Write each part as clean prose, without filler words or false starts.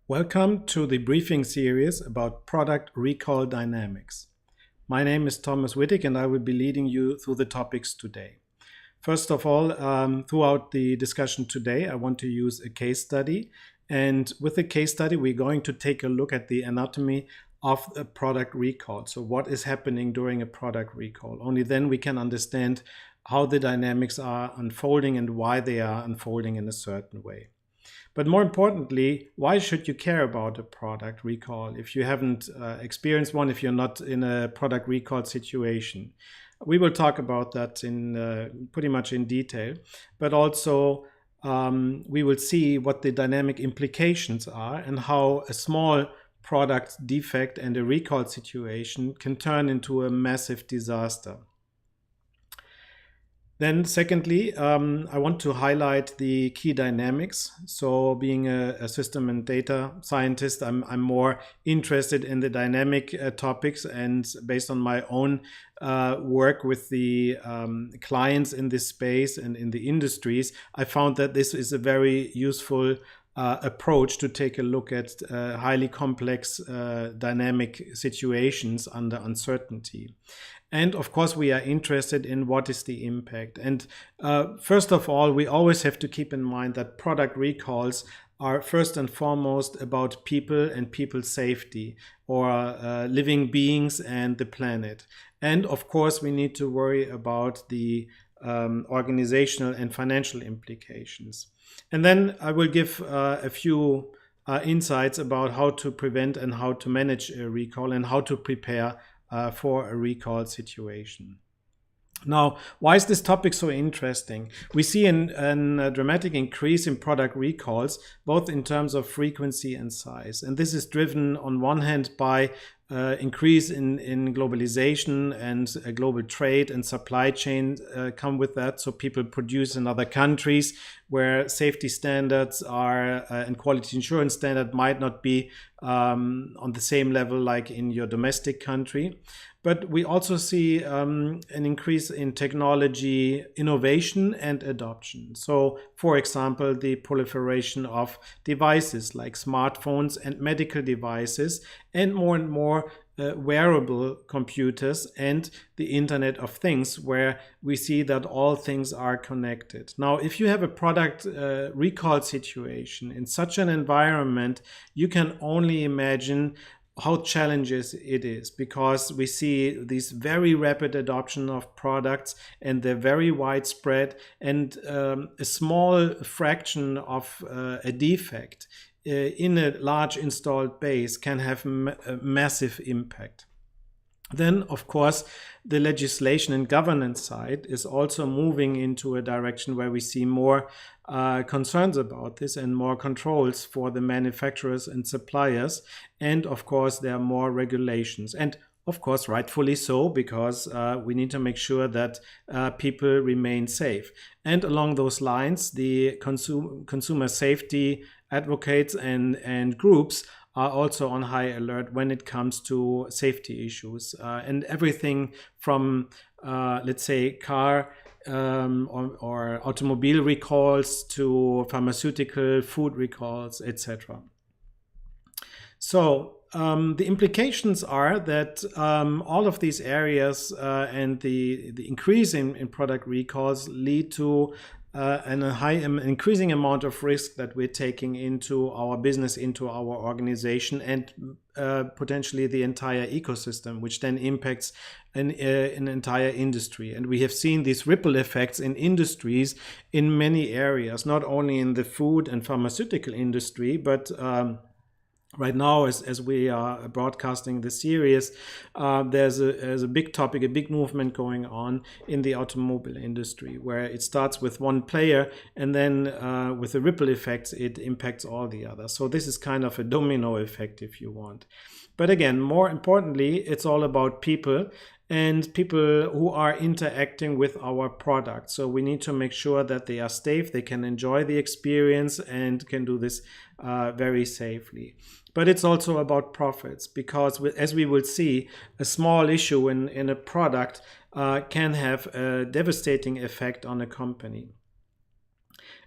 Welcome to the briefing series about product recall dynamics. My name is Thomas Wittig and I will be leading you through the topics today. First of all, throughout the discussion today, I want to use a case study. And with the case study, we're going to take a look at the anatomy of a product recall. So what is happening during a product recall? Only then we can understand how the dynamics are unfolding and why they are unfolding in a certain way. But more importantly, why should you care about a product recall if you haven't experienced one, if you're not in a product recall situation? We will talk about that in pretty much in detail, but also we will see what the dynamic implications are and how a small product defect and a recall situation can turn into a massive disaster. Then secondly, I want to highlight the key dynamics. So being a system and data scientist, I'm more interested in the dynamic topics, and based on my own work with the clients in this space and in the industries, I found that this is a very useful approach to take a look at highly complex dynamic situations under uncertainty. And of course, we are interested in what is the impact. And first of all, we always have to keep in mind that product recalls are first and foremost about people and people's safety, or living beings and the planet. And of course, we need to worry about the organizational and financial implications. And then I will give a few insights about how to prevent and how to manage a recall and how to prepare for a recall situation. Now, why is this topic so interesting? We see a dramatic increase in product recalls, both in terms of frequency and size. And this is driven on one hand by increase in globalization, and global trade and supply chain come with that. So people produce in other countries where safety standards are and quality insurance standard might not be on the same level like in your domestic country. But we also see an increase in technology innovation and adoption. So, for example, the proliferation of devices like smartphones and medical devices, and more wearable computers and the Internet of Things, where we see that all things are connected. Now, if you have a product recall situation in such an environment, you can only imagine how challenging it is, because we see this very rapid adoption of products and they're very widespread, and a small fraction of a defect in a large installed base can have a massive impact. Then, of course, the legislation and governance side is also moving into a direction where we see more concerns about this and more controls for the manufacturers and suppliers. And of course, there are more regulations. And of course, rightfully so, because we need to make sure that people remain safe. And along those lines, the consumer safety advocates and groups are also on high alert when it comes to safety issues, and everything from, let's say, car or automobile recalls to pharmaceutical, food recalls, etc. So the implications are that all of these areas and the increase in product recalls lead to an increasing amount of risk that we're taking into our business, into our organization, and potentially the entire ecosystem, which then impacts an entire industry. And we have seen these ripple effects in industries in many areas, not only in the food and pharmaceutical industry, but right now, as we are broadcasting the series, there's a big topic, a big movement going on in the automobile industry, where it starts with one player, and then with the ripple effects, it impacts all the others. So this is kind of a domino effect, if you want. But again, more importantly, it's all about people and people who are interacting with our product. So we need to make sure that they are safe, they can enjoy the experience, and can do this very safely. But it's also about profits, because as we will see, a small issue in a product can have a devastating effect on a company.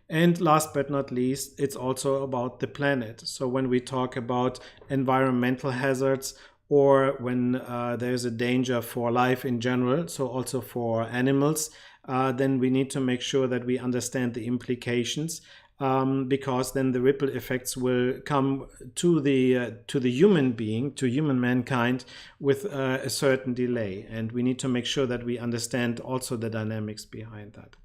And last but not least, it's also about the planet. So when we talk about environmental hazards, or when there's a danger for life in general, so also for animals, then we need to make sure that we understand the implications, because then the ripple effects will come to the human being, to human mankind, with a certain delay, and we need to make sure that we understand also the dynamics behind that.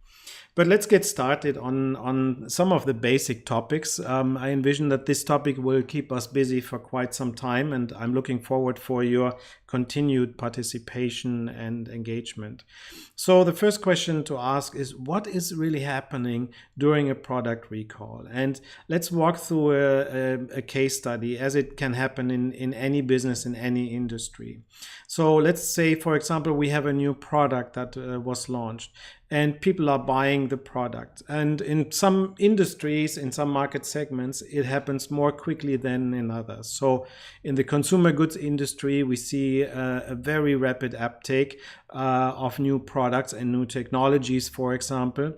But let's get started on some of the basic topics. I envision that this topic will keep us busy for quite some time, and I'm looking forward for your continued participation and engagement. So the first question to ask is, what is really happening during a product recall? And let's walk through a case study, as it can happen in any business, in any industry. So let's say, for example, we have a new product that was launched, and people are buying the product. And in some industries, in some market segments, it happens more quickly than in others. So in the consumer goods industry, we see a very rapid uptake of new products and new technologies, for example.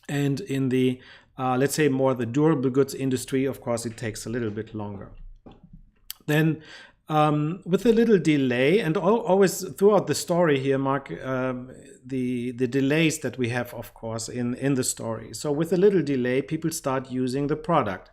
And in the, let's say, more the durable goods industry, of course, it takes a little bit longer. Then with a little delay, and always throughout the story here, Mark, the delays that we have, of course, in the story. So with a little delay, people start using the product.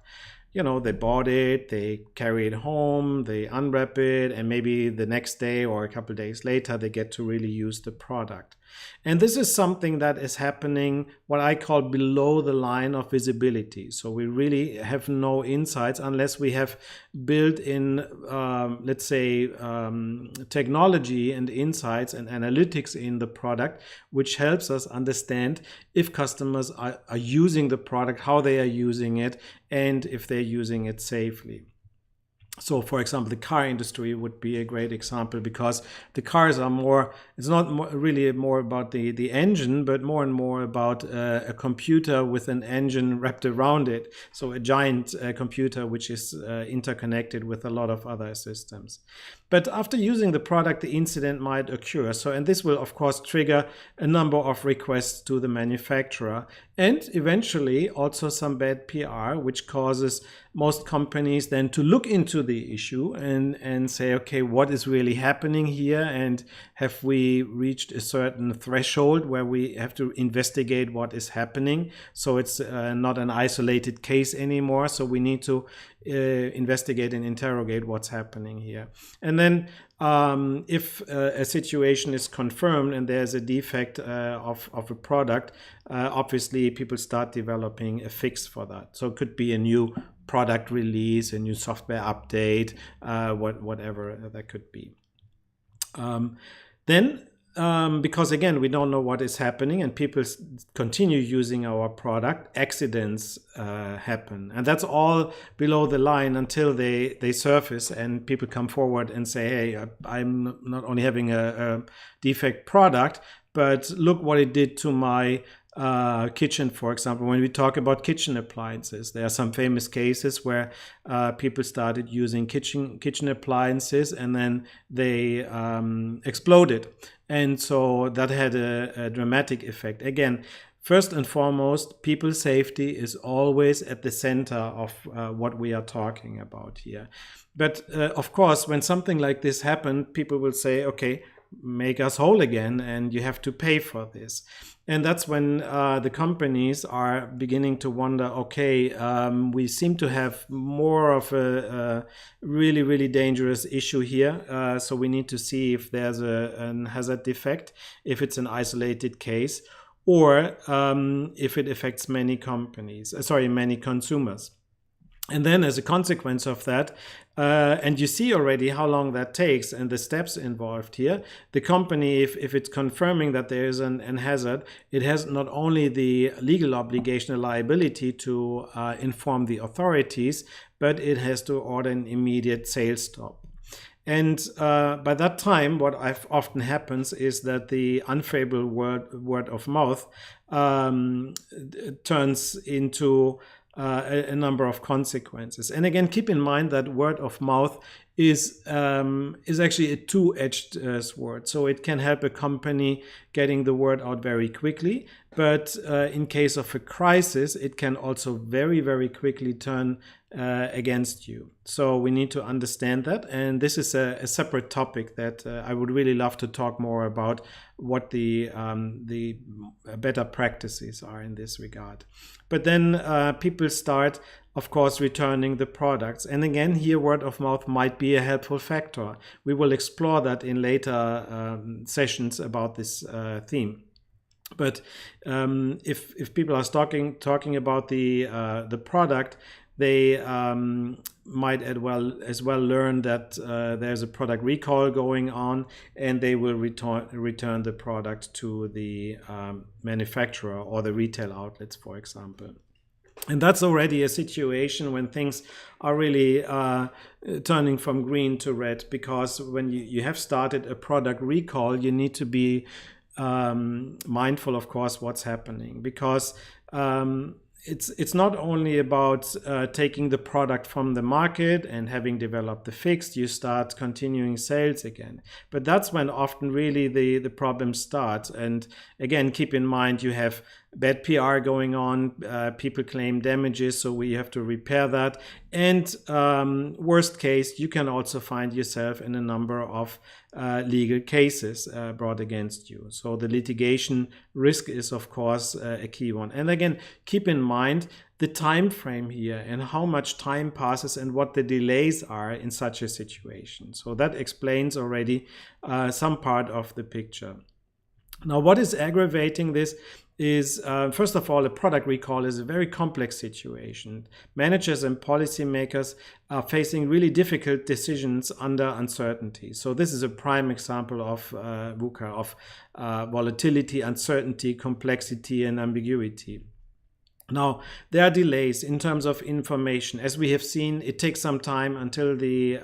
You know, they bought it, they carry it home, they unwrap it, and maybe the next day or a couple of days later, they get to really use the product. And this is something that is happening, what I call below the line of visibility. So we really have no insights unless we have built in, let's say, technology and insights and analytics in the product, which helps us understand if customers are using the product, how they are using it, and if they're using it safely. So, for example, the car industry would be a great example, because the cars are more, it's not really more about the engine, but more and more about a computer with an engine wrapped around it. So a giant computer which is interconnected with a lot of other systems. But after using the product, the incident might occur. So, and this will, of course, trigger a number of requests to the manufacturer, and eventually also some bad PR, which causes most companies then to look into the issue and say, okay, what is really happening here? And have we reached a certain threshold where we have to investigate what is happening? So it's not an isolated case anymore. So we need to investigate and interrogate what's happening here. And then if a situation is confirmed and there's a defect of a product, obviously people start developing a fix for that. So it could be a new product release, a new software update, whatever that could be. Then because again, we don't know what is happening and people continue using our product, accidents happen. And that's all below the line until they surface and people come forward and say, hey, I'm not only having a defect product, but look what it did to my kitchen, for example. When we talk about kitchen appliances, there are some famous cases where people started using kitchen appliances and then they exploded. And so that had a dramatic effect. Again, first and foremost, people's safety is always at the center of what we are talking about here. But of course, when something like this happened, people will say, okay, make us whole again, and you have to pay for this. And that's when the companies are beginning to wonder, okay, we seem to have more of a really, really dangerous issue here. So we need to see if there's a hazard defect, if it's an isolated case, or if it affects many consumers. And then as a consequence of that, and you see already how long that takes and the steps involved here, the company, if it's confirming that there is an hazard, it has not only the legal obligation and liability to inform the authorities, but it has to order an immediate sales stop. And by that time, what often happens is that the unfavorable word of mouth turns into a number of consequences. And again, keep in mind that word of mouth is actually a two-edged sword. So it can help a company getting the word out very quickly, but in case of a crisis, it can also very, very quickly turn against you. So we need to understand that, and this is a separate topic that I would really love to talk more about, what the better practices are in this regard. But then people start, of course, returning the products. And again, here word of mouth might be a helpful factor. We will explore that in later sessions about this theme. But if people are talking about the product, they might as well learn that there's a product recall going on, and they will return the product to the manufacturer or the retail outlets, for example. And that's already a situation when things are really turning from green to red, because when you have started a product recall, you need to be mindful, of course, what's happening, because it's not only about taking the product from the market and having developed the fix, you start continuing sales again. But that's when often really the problems start. And again, keep in mind, you have bad PR going on, people claim damages, so we have to repair that. And worst case, you can also find yourself in a number of legal cases brought against you. So the litigation risk is, of course, a key one. And again, keep in mind the time frame here and how much time passes and what the delays are in such a situation. So that explains already some part of the picture. Now, what is aggravating this is, first of all, a product recall is a very complex situation. Managers and policymakers are facing really difficult decisions under uncertainty. So this is a prime example of VUCA, of volatility, uncertainty, complexity, and ambiguity. Now, there are delays in terms of information. As we have seen, it takes some time until the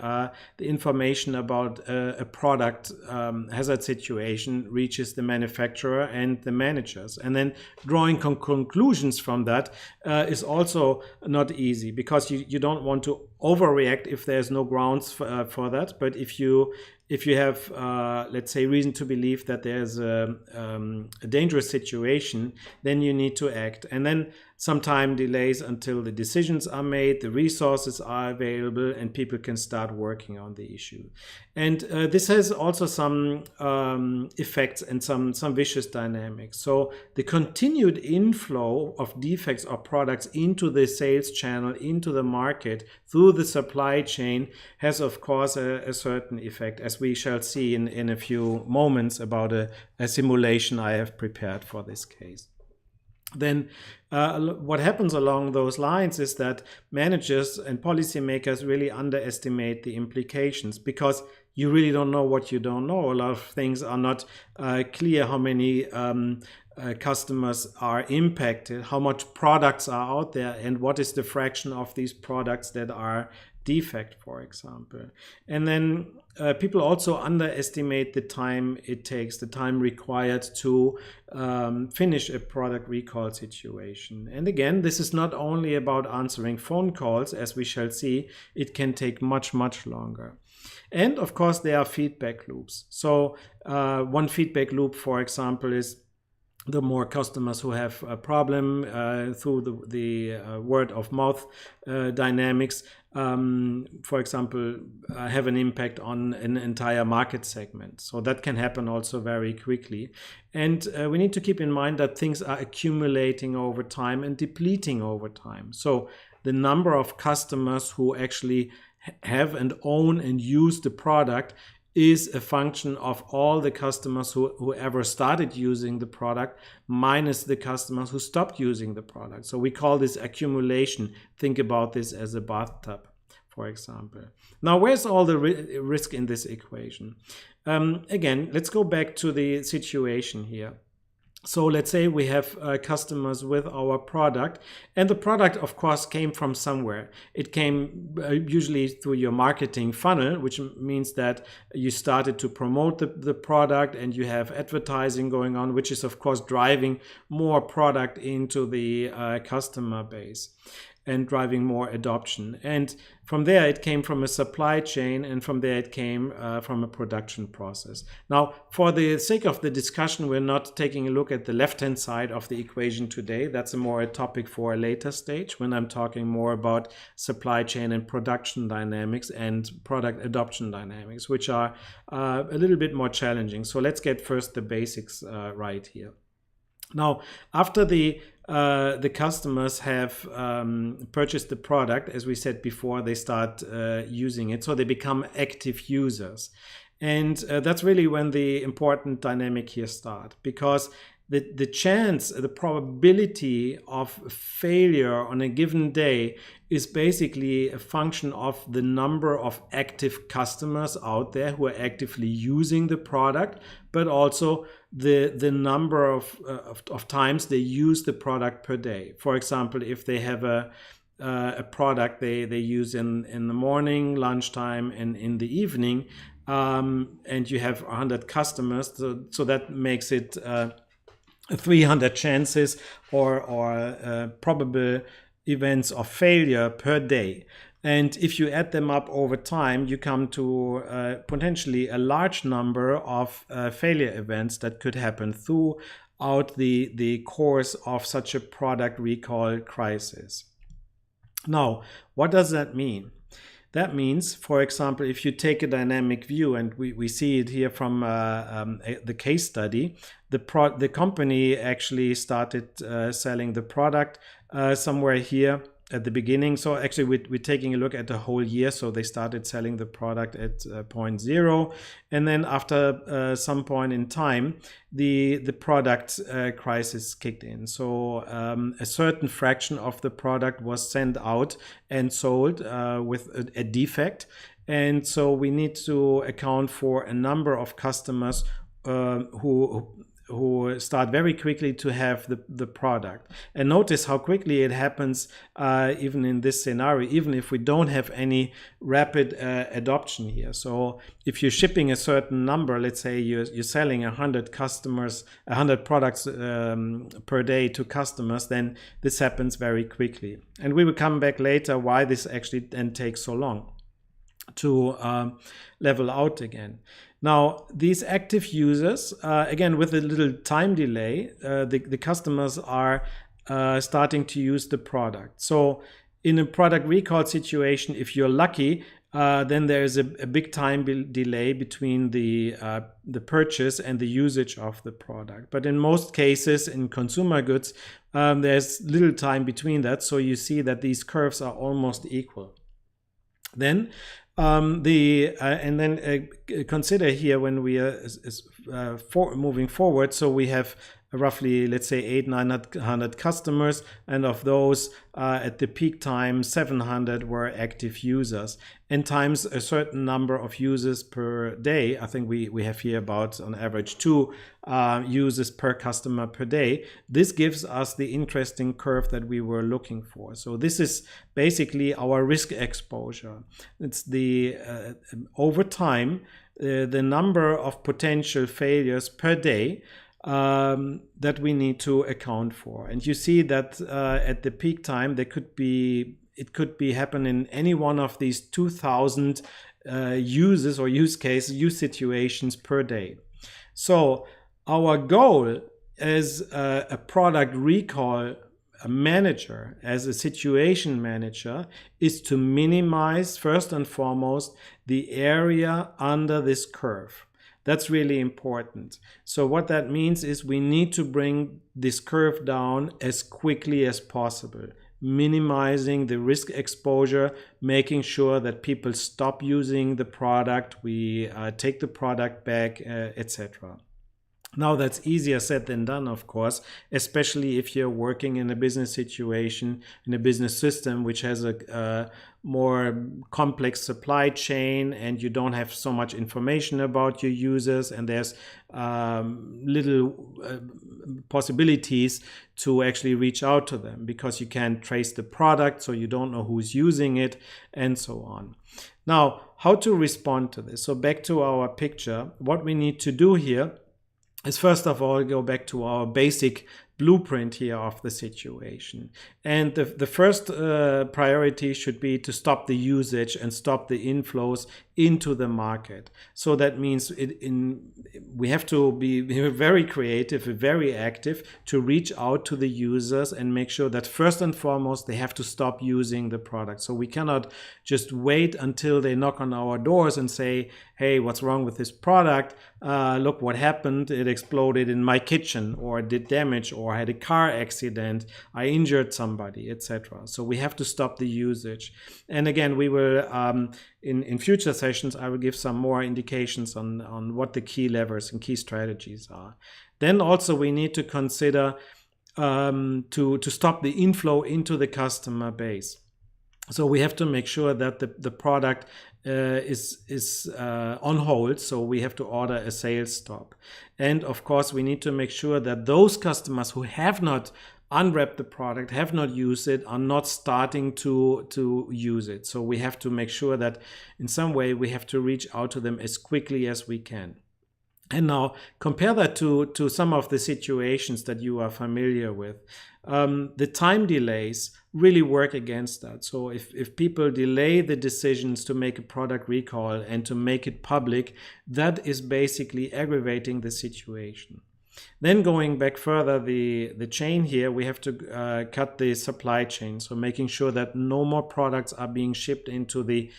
information about a product hazard situation reaches the manufacturer and the managers. And then drawing conclusions from that is also not easy, because you don't want to overreact if there's no grounds for that. But if you have, let's say, reason to believe that there's a dangerous situation, then you need to act. And then some time delays until the decisions are made, the resources are available, and people can start working on the issue. And this has also some effects and some vicious dynamics. So the continued inflow of defects or products into the sales channel, into the market, through the supply chain, has, of course, a certain effect, as we shall see in a few moments about a simulation I have prepared for this case. Then what happens along those lines is that managers and policymakers really underestimate the implications, because you really don't know what you don't know. A lot of things are not clear. How many customers are impacted, how much products are out there, and what is the fraction of these products that are defect, for example. And then people also underestimate the time it takes, the time required to finish a product recall situation. And again, this is not only about answering phone calls, as we shall see, it can take much, much longer. And of course, there are feedback loops. So one feedback loop, for example, is the more customers who have a problem through the word of mouth dynamics, for example, have an impact on an entire market segment. So that can happen also very quickly. And we need to keep in mind that things are accumulating over time and depleting over time. So the number of customers who actually have and own and use the product is a function of all the customers who ever started using the product minus the customers who stopped using the product. So we call this accumulation. Think about this as a bathtub, for example. Now, where's all the risk in this equation? Again, let's go back to the situation here. So let's say we have customers with our product, and the product, of course, came from somewhere. It came usually through your marketing funnel, which means that you started to promote the product and you have advertising going on, which is, of course, driving more product into the customer base. and driving more adoption. And from there, it came from a supply chain, and from there, it came from a production process. Now, for the sake of the discussion, we're not taking a look at the left-hand side of the equation today. That's a topic for a later stage when I'm talking more about supply chain and production dynamics and product adoption dynamics, which are a little bit more challenging. So let's get first the basics right here. Now, after the customers have purchased the product, as we said before, they start using it. So they become active users. And that's really when the important dynamic here starts, because the probability of failure on a given day is basically a function of the number of active customers out there who are actively using the product, but also the number of times they use the product per day. For example, if they have a product they use in the morning, lunchtime, and in the evening, and you have 100 customers, so that makes it 300 chances or probable events of failure per day. And if you add them up over time, you come to potentially a large number of failure events that could happen throughout the course of such a product recall crisis. Now, what does that mean? That means, for example, if you take a dynamic view, and we see it here from the case study, the company actually started selling the product somewhere here at the beginning. So actually we're taking a look at the whole year. So they started selling the product at point 0. And then after some point in time, the product crisis kicked in. So a certain fraction of the product was sent out and sold with a defect. And so we need to account for a number of customers who start very quickly to have the product. And notice how quickly it happens even in this scenario, even if we don't have any rapid adoption here. So if you're shipping a certain number, let's say you're selling 100 products per day to customers, then this happens very quickly. And we will come back later why this actually then takes so long to level out again. Now, these active users, again, with a little time delay, the customers are starting to use the product. So in a product recall situation, if you're lucky, then there is a big time delay between the purchase and the usage of the product. But in most cases, in consumer goods, there's little time between that. So you see that these curves are almost equal. Then consider here when we are moving forward. So we have roughly, let's say, 800-900 customers, and of those at the peak time 700 were active users, and times a certain number of users per day. I think we have here about on average 2 users per customer per day. This gives us the interesting curve that we were looking for. So this is basically our risk exposure. It's the over time the number of potential failures per day that we need to account for. And you see that at the peak time, it could be happen in any one of these 2,000 uses or use situations per day. So our goal as a product recall manager, as a situation manager, is to minimize, first and foremost, the area under this curve. That's really important. So what that means is we need to bring this curve down as quickly as possible, minimizing the risk exposure, making sure that people stop using the product, we take the product back, etc. Now, that's easier said than done, of course, especially if you're working in a business situation, in a business system which has a more complex supply chain, and you don't have so much information about your users, and there's little possibilities to actually reach out to them because you can't trace the product, so you don't know who's using it, and so on. Now, how to respond to this? So back to our picture, what we need to do here is first of all go back to our basic blueprint here of the situation. And the first priority should be to stop the usage and stop the inflows into the market. So that means we have to be very creative, very active to reach out to the users and make sure that first and foremost they have to stop using the product. So we cannot just wait until they knock on our doors and say, hey, what's wrong with this product? Look what happened. It exploded in my kitchen, or did damage, or had a car accident. I injured somebody, etc. So we have to stop the usage. And again, we will, in future sessions, I will give some more indications on what the key levers and key strategies are. Then also we need to consider to stop the inflow into the customer base. So we have to make sure that the product is on hold. So we have to order a sales stop. And of course, we need to make sure that those customers who have not unwrapped the product, have not used it, are not starting to use it. So we have to make sure that in some way we have to reach out to them as quickly as we can. And now compare that to some of the situations that you are familiar with. The time delays really work against that. So if people delay the decisions to make a product recall and to make it public, that is basically aggravating the situation. Then going back further, the chain here, we have to cut the supply chain. So making sure that no more products are being shipped into the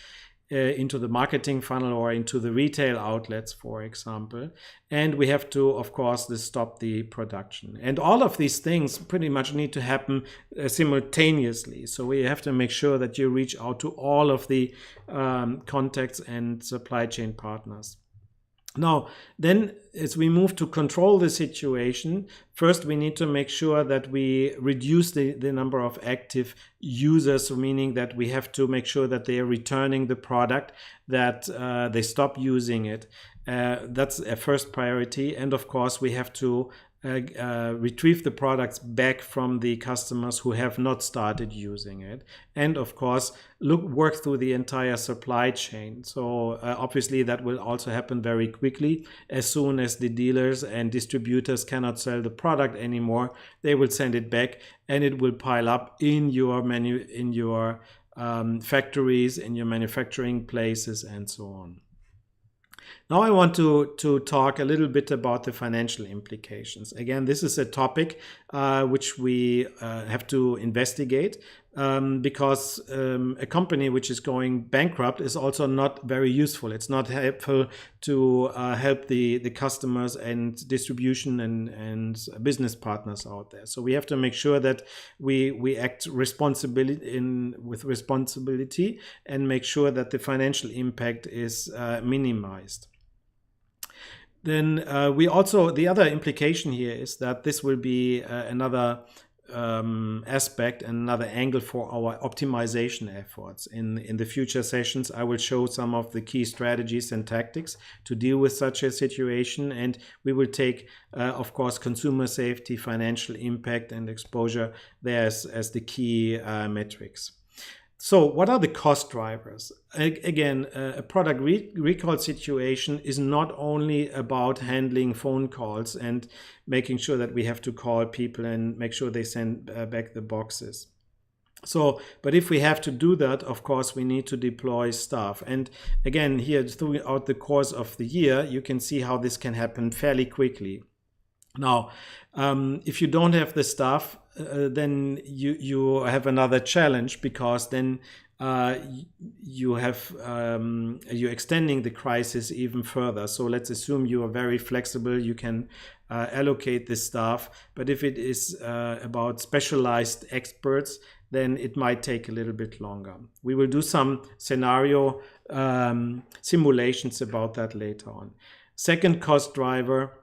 marketing funnel or into the retail outlets, for example. And we have to, of course, stop the production. And all of these things pretty much need to happen simultaneously. So we have to make sure that you reach out to all of the contacts and supply chain partners. Now, then as we move to control the situation, first we need to make sure that we reduce the number of active users, meaning that we have to make sure that they are returning the product, that they stop using it. That's a first priority. And of course, we have to retrieve the products back from the customers who have not started using it. And of course, work through the entire supply chain. So obviously that will also happen very quickly. As soon as the dealers and distributors cannot sell the product anymore, they will send it back and it will pile up in your factories, in your manufacturing places, and so on. Now I want to talk a little bit about the financial implications. Again, this is a topic which we have to investigate because a company which is going bankrupt is also not very useful. It's not helpful to help the customers and distribution and business partners out there. So we have to make sure that we act with responsibility and make sure that the financial impact is minimized. Then the other implication here is that this will be another aspect and another angle for our optimization efforts. In the future sessions, I will show some of the key strategies and tactics to deal with such a situation, and we will take, of course, consumer safety, financial impact, and exposure there as the key metrics. So what are the cost drivers? Again, a product recall situation is not only about handling phone calls and making sure that we have to call people and make sure they send back the boxes. So, but if we have to do that, of course, we need to deploy staff. And again, here throughout the course of the year, you can see how this can happen fairly quickly. Now, if you don't have the staff, then you have another challenge, because then you're extending the crisis even further. So let's assume you are very flexible, you can allocate the staff, but if it is about specialized experts, then it might take a little bit longer. We will do some scenario simulations about that later on. Second cost driver,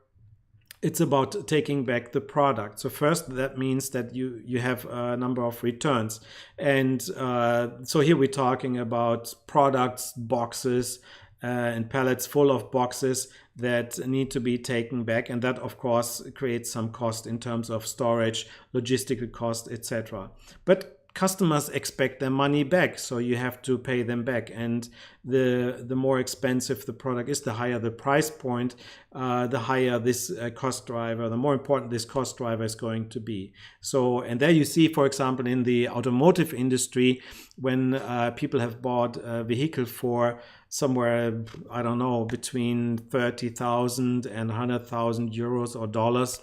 it's about taking back the product. So first, that means that you have a number of returns. And so here we're talking about products, boxes, and pallets full of boxes that need to be taken back. And that, of course, creates some cost in terms of storage, logistical cost, etc. But customers expect their money back, so you have to pay them back. And the more expensive the product is, the higher the price point, the higher this cost driver, the more important this cost driver is going to be. So, and there you see, for example, in the automotive industry, when people have bought a vehicle for somewhere, I don't know, between 30,000 and 100,000 euros or dollars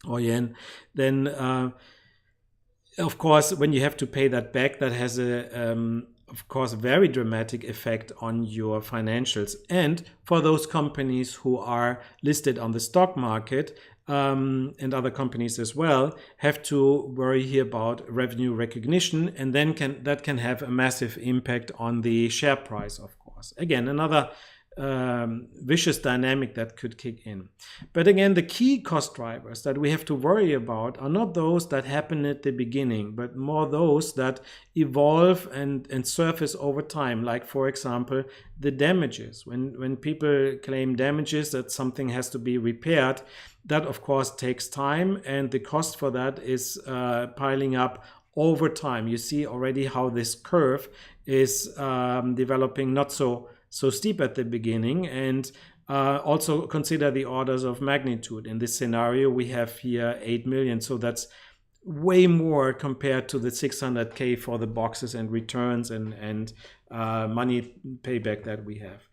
or yen, then of course, when you have to pay that back, that has of course, a very dramatic effect on your financials. And for those companies who are listed on the stock market, and other companies as well, have to worry here about revenue recognition, and then that can have a massive impact on the share price, of course. Again, another vicious dynamic that could kick in. But again, the key cost drivers that we have to worry about are not those that happen at the beginning, but more those that evolve and surface over time. Like, for example, the damages. When people claim damages, that something has to be repaired, that of course takes time, and the cost for that is piling up over time. You see already how this curve is developing not so steep at the beginning, and also consider the orders of magnitude. In this scenario, we have here 8 million, so that's way more compared to the 600K for the boxes and returns and money payback that we have.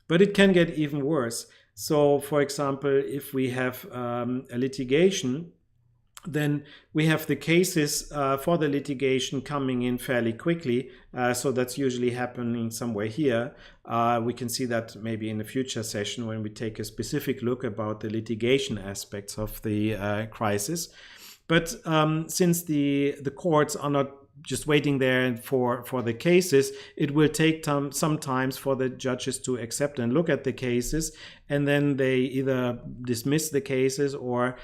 But it can get even worse. So, for example, if we have a litigation, then we have the cases for the litigation coming in fairly quickly. So that's usually happening somewhere here. We can see that maybe in a future session when we take a specific look about the litigation aspects of the crisis. But since the courts are not just waiting there for the cases, it will take some time for the judges to accept and look at the cases, and then they either dismiss the cases or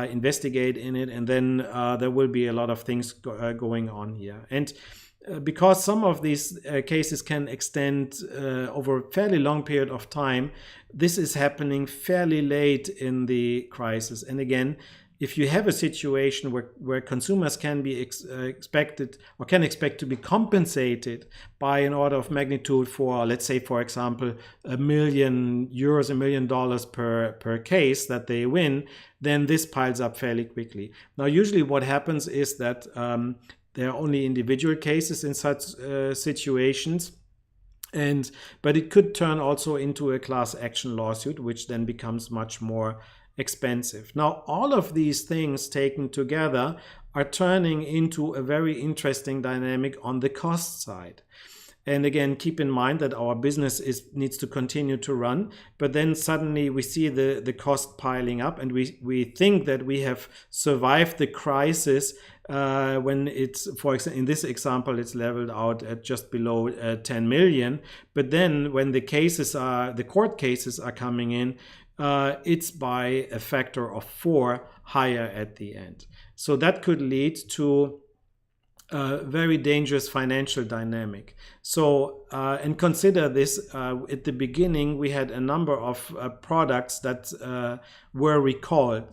investigate in it, and then there will be a lot of things going on here. And because some of these cases can extend over a fairly long period of time, this is happening fairly late in the crisis. And again, if you have a situation where consumers can be expected or can expect to be compensated by an order of magnitude for, let's say, for example, €1 million, $1 million per case that they win, then this piles up fairly quickly. Now, usually what happens is that there are only individual cases in such situations. But it could turn also into a class action lawsuit, which then becomes much more expensive. Now, all of these things taken together are turning into a very interesting dynamic on the cost side. And again, keep in mind that our business needs to continue to run, but then suddenly we see the cost piling up, and we think that we have survived the crisis when it's, for example, in this example, it's leveled out at just below 10 million. But then when the court cases are coming in, it's by a factor of 4 higher at the end. So that could lead to a very dangerous financial dynamic. So, and consider this, at the beginning, we had a number of products that were recalled.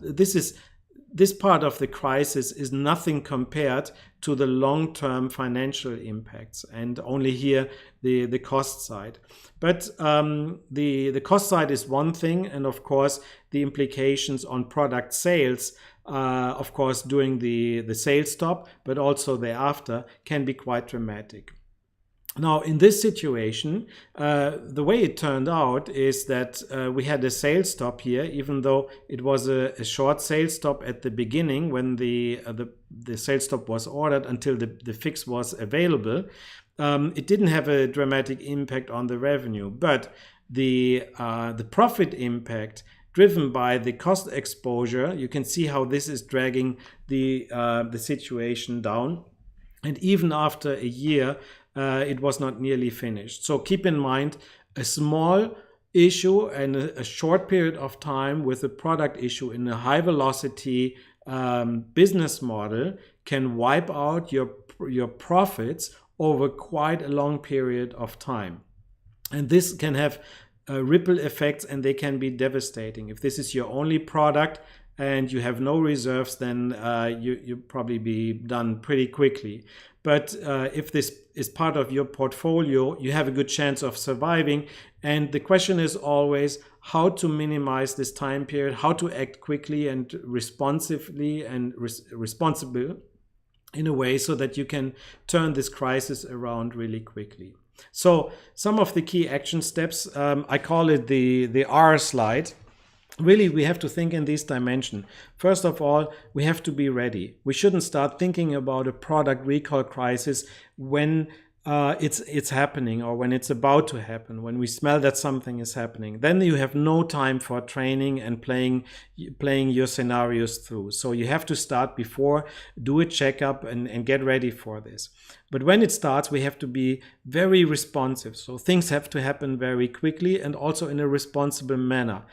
This part of the crisis is nothing compared to the long-term financial impacts, and only here the cost side. But the cost side is one thing, and of course the implications on product sales, of course during the sales stop, but also thereafter, can be quite dramatic. Now, in this situation, the way it turned out is that we had a sales stop here, even though it was a short sales stop at the beginning when the sales stop was ordered until the fix was available. It didn't have a dramatic impact on the revenue, but the profit impact driven by the cost exposure, you can see how this is dragging the situation down. And even after a year, it was not nearly finished. So keep in mind, a small issue and a short period of time with a product issue in a high velocity business model can wipe out your profits over quite a long period of time. And this can have ripple effects, and they can be devastating. If this is your only product, and you have no reserves, then you probably be done pretty quickly. But if this is part of your portfolio, you have a good chance of surviving. And the question is always how to minimize this time period, how to act quickly and responsively and responsible in a way so that you can turn this crisis around really quickly. So some of the key action steps, I call it the R slide. Really, we have to think in this dimension. First of all, we have to be ready. We shouldn't start thinking about a product recall crisis when it's happening or when it's about to happen, when we smell that something is happening. Then you have no time for training and playing your scenarios through. So you have to start before, do a checkup and get ready for this. But when it starts, we have to be very responsive. So things have to happen very quickly and also in a responsible manner.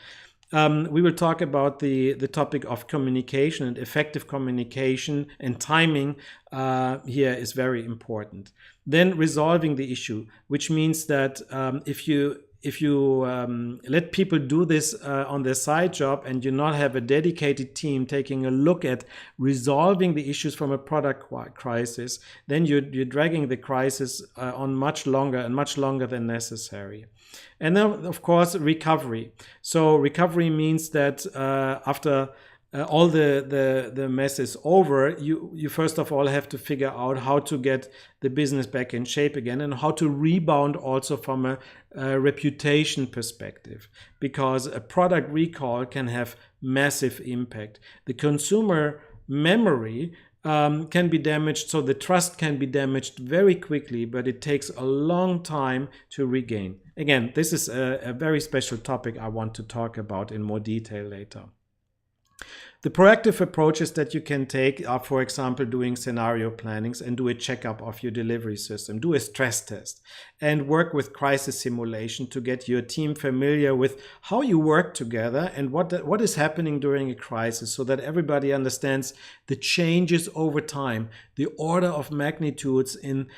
We will talk about the topic of communication, and effective communication and timing here is very important. Then resolving the issue, which means that if you let people do this on their side job and you not have a dedicated team taking a look at resolving the issues from a product crisis, then you're dragging the crisis on much longer than necessary. And then, of course, recovery. So recovery means that after all the mess is over, you first of all have to figure out how to get the business back in shape again and how to rebound also from a reputation perspective, because a product recall can have massive impact. The consumer memory can be damaged, so the trust can be damaged very quickly, but it takes a long time to regain. Again, this is a very special topic I want to talk about in more detail later. The proactive approaches that you can take are, for example, doing scenario plannings and do a checkup of your delivery system, do a stress test, and work with crisis simulation to get your team familiar with how you work together and what is happening during a crisis, so that everybody understands the changes over time, the order of magnitudes in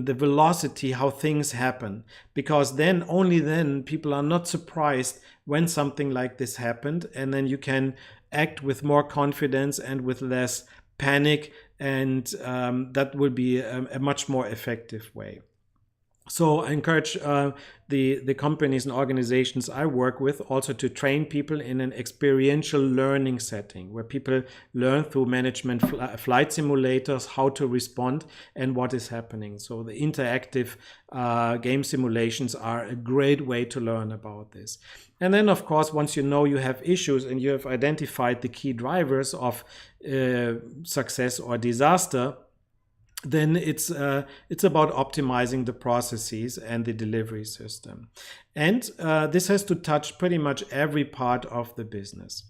the velocity, how things happen, because then, only then, people are not surprised when something like this happened, and then you can act with more confidence and with less panic, and that will be a much more effective way. So I encourage the companies and organizations I work with also to train people in an experiential learning setting where people learn through management flight simulators how to respond and what is happening. So the interactive game simulations are a great way to learn about this. And then, of course, once you know you have issues and you have identified the key drivers of success or disaster, then it's about optimizing the processes and the delivery system. And this has to touch pretty much every part of the business.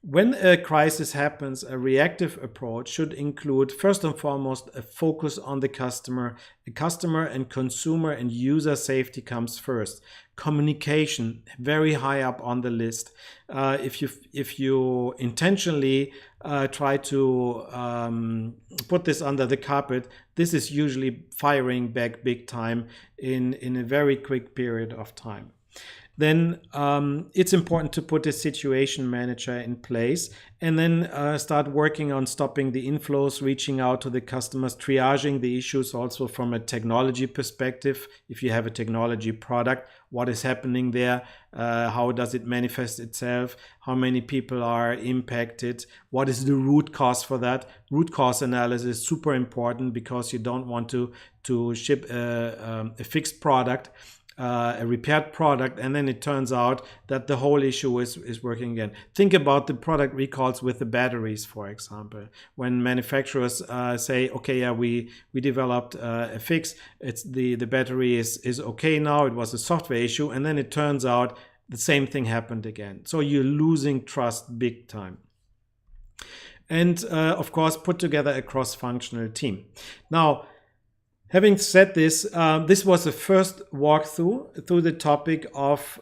When a crisis happens, a reactive approach should include, first and foremost, a focus on the customer. The customer and consumer and user safety comes first. Communication, very high up on the list. If you intentionally try to put this under the carpet, this is usually firing back big time in a very quick period of time. Then it's important to put a situation manager in place and then start working on stopping the inflows, reaching out to the customers, triaging the issues also from a technology perspective. If you have a technology product, what is happening there? How does it manifest itself? How many people are impacted? What is the root cause for that? Root cause analysis is super important because you don't want to ship a fixed product, a repaired product, and then it turns out that the whole issue is working again. Think about the product recalls with the batteries, for example. When manufacturers say, okay, yeah, we developed a fix, it's the battery is okay now, it was a software issue, and then it turns out the same thing happened again. So you're losing trust big time. And of course, put together a cross-functional team. Now, having said this, this was the first walkthrough through the topic of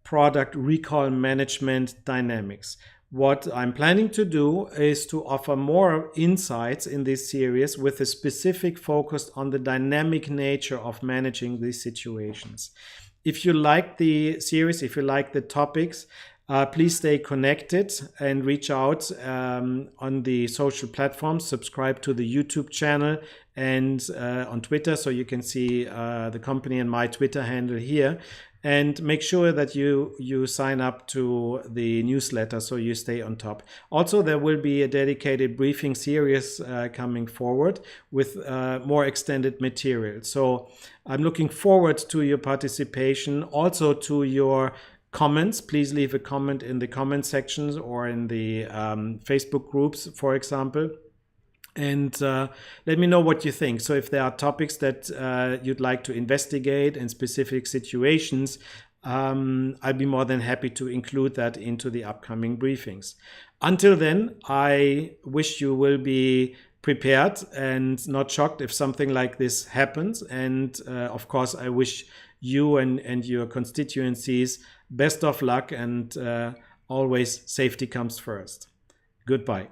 product recall management dynamics. What I'm planning to do is to offer more insights in this series with a specific focus on the dynamic nature of managing these situations. If you like the series, if you like the topics, Please stay connected and reach out on the social platforms. Subscribe to the YouTube channel and on Twitter, so you can see the company and my Twitter handle here. And make sure that you sign up to the newsletter so you stay on top. Also, there will be a dedicated briefing series coming forward with more extended material. So I'm looking forward to your participation, also to your comments. Please leave a comment in the comment sections or in the Facebook groups, for example. And let me know what you think. So if there are topics that you'd like to investigate in specific situations, I'd be more than happy to include that into the upcoming briefings. Until then, I wish you will be prepared and not shocked if something like this happens. And of course, I wish you and your constituencies best of luck, and always safety comes first. Goodbye.